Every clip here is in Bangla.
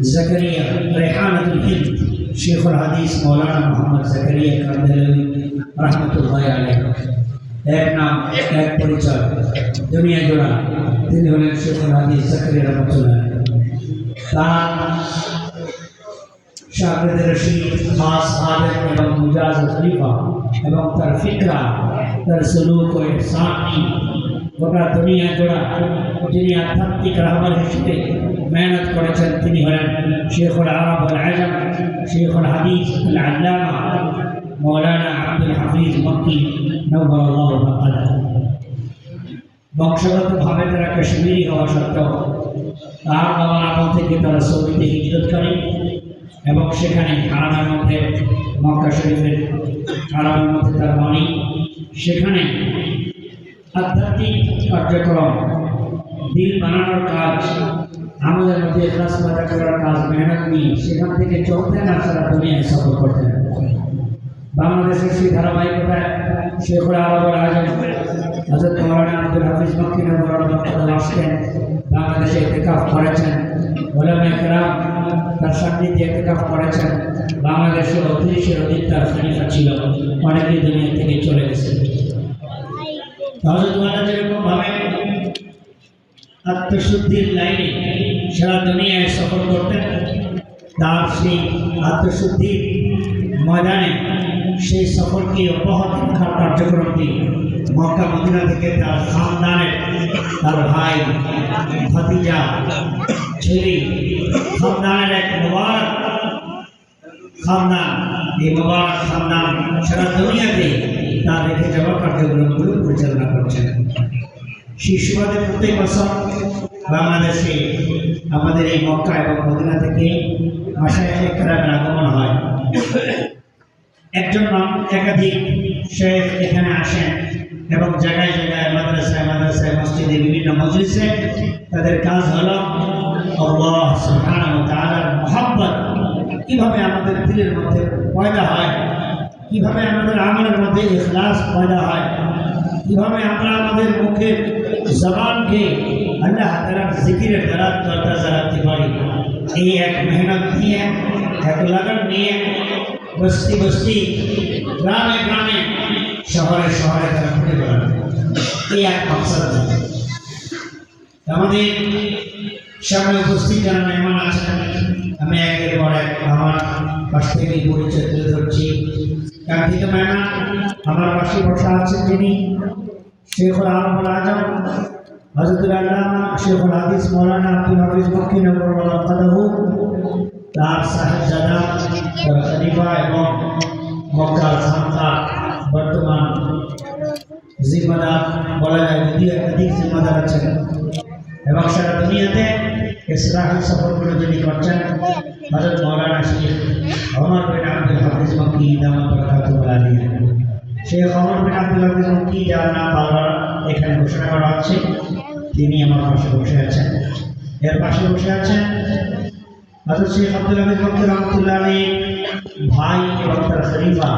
जकरिया रेहानतुल हिंद शेखुल हदीस मौलाना मोहम्मद जकरिया कांदलवी रहमतुल्लाह अलैह एक नाम एक परिचय दुनिया जोड़ा তিনি হলেন शेखुल हदीस जकरिया रहमतुल्लाह তার शागिर्द रशीद खास आदत एवं मुजाज खलीफा एवं तार फिक्रा तार सलूक व इहसानी গোটা দুনিয়া জোড়া যিনি আধ্যাত্মিক রাহবার হিসেবে মেহনত করেছেন তিনি হলেন শেখুল আরব আল আজম শেখুল হাদিস আল আল্লামা মৌলানা আব্দুল হাফিজ মক্কি নওয়াল্লাহু তাআলা। বংশগতভাবে তারা কাশ্মীরি হওয়া সত্ত্বেও তার বাবার আমল থেকে তারা সৌদিতে হিজরত করে এবং সেখানে হারামের মধ্যে মক্কা শরীফের হারামের মধ্যে তার বাণী সেখানে আধ্যাত্মিক কার্যক্রম দিল বানানোর কাজ আমাদের মধ্যে ইখলাস পয়দা করার কাজ মেহনত নিয়ে সেখান থেকে চলতেন আর সারা দুনিয়ায় সফর করতেন। বাংলাদেশের সেই ধারাবাহিকতায় শেখুল আরব আল আজম হযরত মাওলানা আব্দুল হাফিজ মক্কি নওয়াল্লাহু আসতেন, বাংলাদেশে ইতিকাফ করেছেন, উলামায়ে কেরাম তার সান্নিধ্যে ইতিকাফ করেছেন। বাংলাদেশের ৩০-এর অধিক তার খলিফা ছিল, অনেকেই দুনিয়া থেকে চলে গেছে। হযরত মাওলানা যেরকমভাবে আত্মশুদ্ধির লাইনে সারা দুনিয়ায় সফর করতেন, তার সেই আত্মশুদ্ধির ময়দানে সেই সফরকে অব্যাহত রাখার কার্যক্রমটি মক্কা মদিনা থেকে তার খানদানের তার ভাই ভাতিজা ছেলে খানদানের এক মুবারক খানদান, এই মুবারক খানদান সারা দুনিয়াতে তার রেখে যাওয়া কার্যক্রমগুলো পরিচালনা করছেন। সেই সুবাদে প্রত্যেক বছর বাংলাদেশে আমাদের এই মক্কা এবং মদিনা থেকে মাশায়েখে কেরামের আগমন হয়। একজন একাধিক শেখ এখানে আসেন এবং জায়গায় জায়গায় মাদ্রাসায় মসজিদে বিভিন্ন মজলিসে তাদের কাজ হলো আল্লাহ সুবহানাহু ওয়া তাআলার মহব্বত কিভাবে আমাদের দিলের মধ্যে পয়দা হয়, কিভাবে আমাদের আমলের মধ্যে ইখলাস পয়দা হয়, কিভাবে আমরা আমাদের মুখের জবানকে আল্লাহ তাআলার জিকিরের দ্বারা তরতাজা রাখতে পারি। এই এক মেহনত নিয়ে এক লগন নিয়ে বস্তি বস্তি গ্রামে গ্রামে শহরে শহরে তারা ঘুরে বেড়াবে, এই এক মকসদ। আমাদের সামনে উপস্থিত যারা মেহমান আছেন আমি একের পর এক আমার পাশ থেকে পরিচয় তুলে ধরছি। কাঙ্ক্ষিত মেহমান আমার পাশে বসা আছেন যিনি শেখুল আরব আল আজম হযরতুল আল্লামা শেখুল হাদিস মৌলানা আব্দুল হাফিজ মক্কি নওয়াল্লাহু তাআলা তার সাহেবজাদা তার খলিফা এবং মক্কার খানকা বর্তমান জিম্মাদার বলা যায় দ্বিতীয় একাধিক জিম্মাদার আছেন এবং সারা দুনিয়াতে ইসলাহি সফরগুলো যিনি করছেন হযরত মাওলানা শেখ ওমর বিন আব্দুল হাফিজ মক্কি দামাত বরকাতুহু আলাইহি। শেখ ওমর বিন আব্দুল হাফিজ মক্কি যার নাম বারবার এখানে ঘোষণা করা হচ্ছে তিনি আমার পাশে বসে আছেন। এর পাশে বসে আছেন হযরত শেখ আব্দুল হামিদ মক্কি রহমতুল্লাহ আলাইহি ভাই এবং তার খলিফা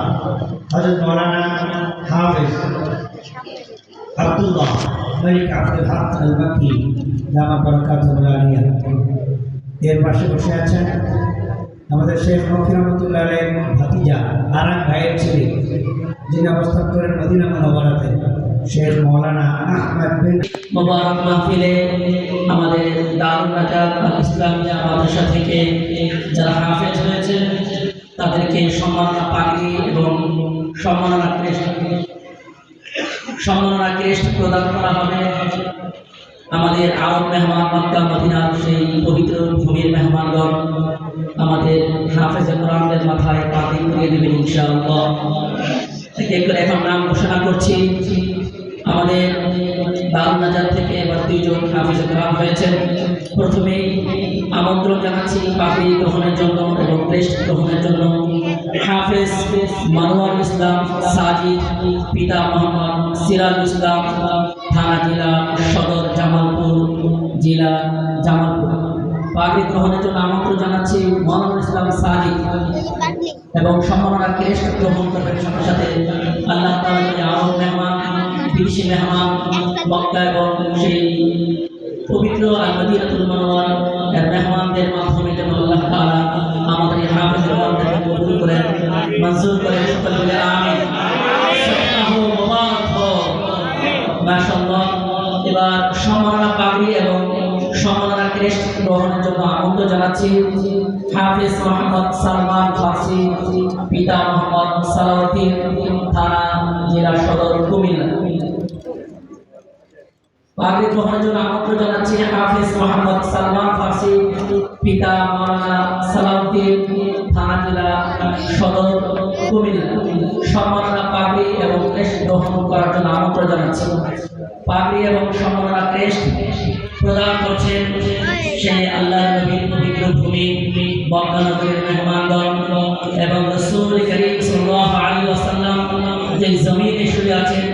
হযরত মাওলানা হাফেজ আব্দুল্লাহ মালিক আব্দুল হক আল মক্কি দামাত বরকাতুহু আলাইহি। এর পাশে বসে আছেন আমাদের শেখ মক্কি রহমতুল্লাহ আলাইহির ভাতিজা আরেক ভাইয়ের ছেলে যিনি অবস্থান করেন মদিনা মুনাওয়ারাতে শেখ মৌলানা আহমদ বিন মুবারক মাহফিলে আমাদের দারুন নাজাত আল ইসলামিয়া মাদ্রাসা থেকে যারা হাফেজ হয়েছে তাদেরকে সম্মাননা পাগড়ি এবং সম্মাননা ক্রেস্ট প্রদান করা হবে। আমাদের আরব মেহমান মক্কা মদিনার সেই পবিত্র ভূমির মেহমানগণ আমাদের হাফেজে কোরআনদের মাথায় পাগড়ি পরিয়ে দেবেন ইনশাআল্লাহ। এখন নাম ঘোষণা করছি। আমাদের দারুন নাজাত থেকে এবার 2 জন হাফেজ কোরআন হয়েছেন। প্রথমেই আমন্ত্রণ জানাচ্ছি পাগড়ি গ্রহণের জন্য এবং ক্রেস্ট গ্রহণের জন্য হাফেজ মানোয়ারুল ইসলাম সাজিদ, পিতা মোহাম্মদ সিরাজুল ইসলাম, থানা জেলা সদর জামালপুর, জেলা জামালপুর। পাগড়ি গ্রহণের জন্য আমন্ত্রণ জানাচ্ছি মানোয়ারুল ইসলাম সাজিদ এবং সম্মাননা ক্রেস্ট গ্রহণ করবেন। সাথে সাথে আল্লাহ তাআলা আরব মেহমান বিদেশি মেহমান মক্কা এবং সেই পবিত্র আল মদিনাতুল মুনাওয়ারা এর মেহমানদের মাধ্যমে যেন আল্লাহ আমন্ত্রণ জানাচ্ছি হাফেজ মোহাম্মদ সালমান ফার্সি, পিতা মোহাম্মদ সালাউদ্দিন, থানা জেলা সদর কুমিল্লা। পাগড়ি গ্রহণের জন্য আমন্ত্রণ জানাচ্ছি হাফেজ মোহাম্মদ সালমান ফার্সি, পিতা মাওলানা সালাউদ্দিন, থানা জেলা সদর কুমিল্লা। সম্মাননা পাগড়ি এবং ক্রেস্ট গ্রহণ করার জন্য আমন্ত্রণ জানাচ্ছি। পাগড়ি এবং সম্মাননা ক্রেস্ট প্রদান করছেন সেই আল্লাহর নবীর পবিত্র ভূমি মক্কা নগরীর মেহমানগণ এবং রাসূল করিম সাল্লাল্লাহু আলাইহি ওয়াসাল্লাম যে জমিনে শুয়ে আছেন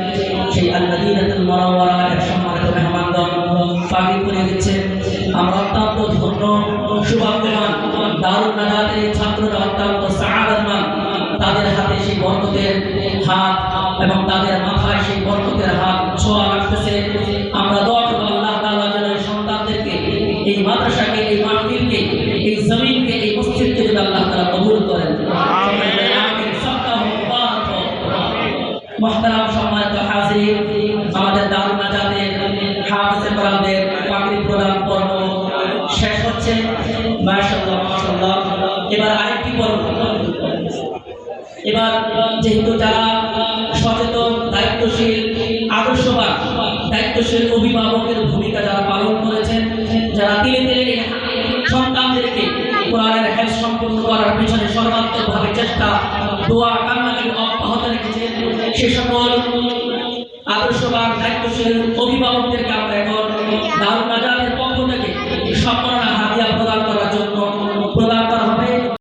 সেই আল-মদিনাতুল মুনাওয়ারা এর সম্মানিত মেহমানগণ পাগড়ি পরিয়ে দিচ্ছেন। আমরা অত্যন্ত ধন্য সৌভাগ্যবান, দারুন নাজাতের ছাত্ররা অত্যন্ত সাআদাতমান। তাদের হাতে সেই বরকতের হাত এবং তাদের মাথায় সেই বরকতের হাত ছোঁয়া লাগতেছে। আমরা দোয়া করব আল্লাহ তাআলা যেন এই সন্তানদেরকে, এই মাদ্রাসাকে, এই মাহফিলকে, এই জমিনকে, এই মসজিদকে যেন আল্লাহ তাআলা কবুল করেন। আমিন। সপ্তাহ মুবারক। মুহতারাম সম্মানিত হাজির, আমাদের দারুন নাজাতের হাফেজে কোরআনদের পাগড়ি প্রদান পর্ব শেষ হচ্ছে। মাশাআল্লাহ মাশাআল্লাহ। এবার আরেকটি পর্ব। এবার যেহেতু যারা সচেতন, দায়িত্বশীল, আদর্শবান, দায়িত্বশীল অভিভাবকের ভূমিকা যারা পালন করেছেন, যারা তিলে তিলে সন্তানদেরকে কোরআনের হেফজ সম্পূর্ণ করার পিছনে সর্বাত্মকভাবে চেষ্টা, দোয়া, কান্নাকে অব্যাহত রেখেছেন, সে সকল আদর্শবান, দায়িত্বশীল অভিভাবকদেরকে আমরা এখন দারুন নাজাতের পক্ষ থেকে সম্মাননা হাদিয়া প্রদান করার জন্য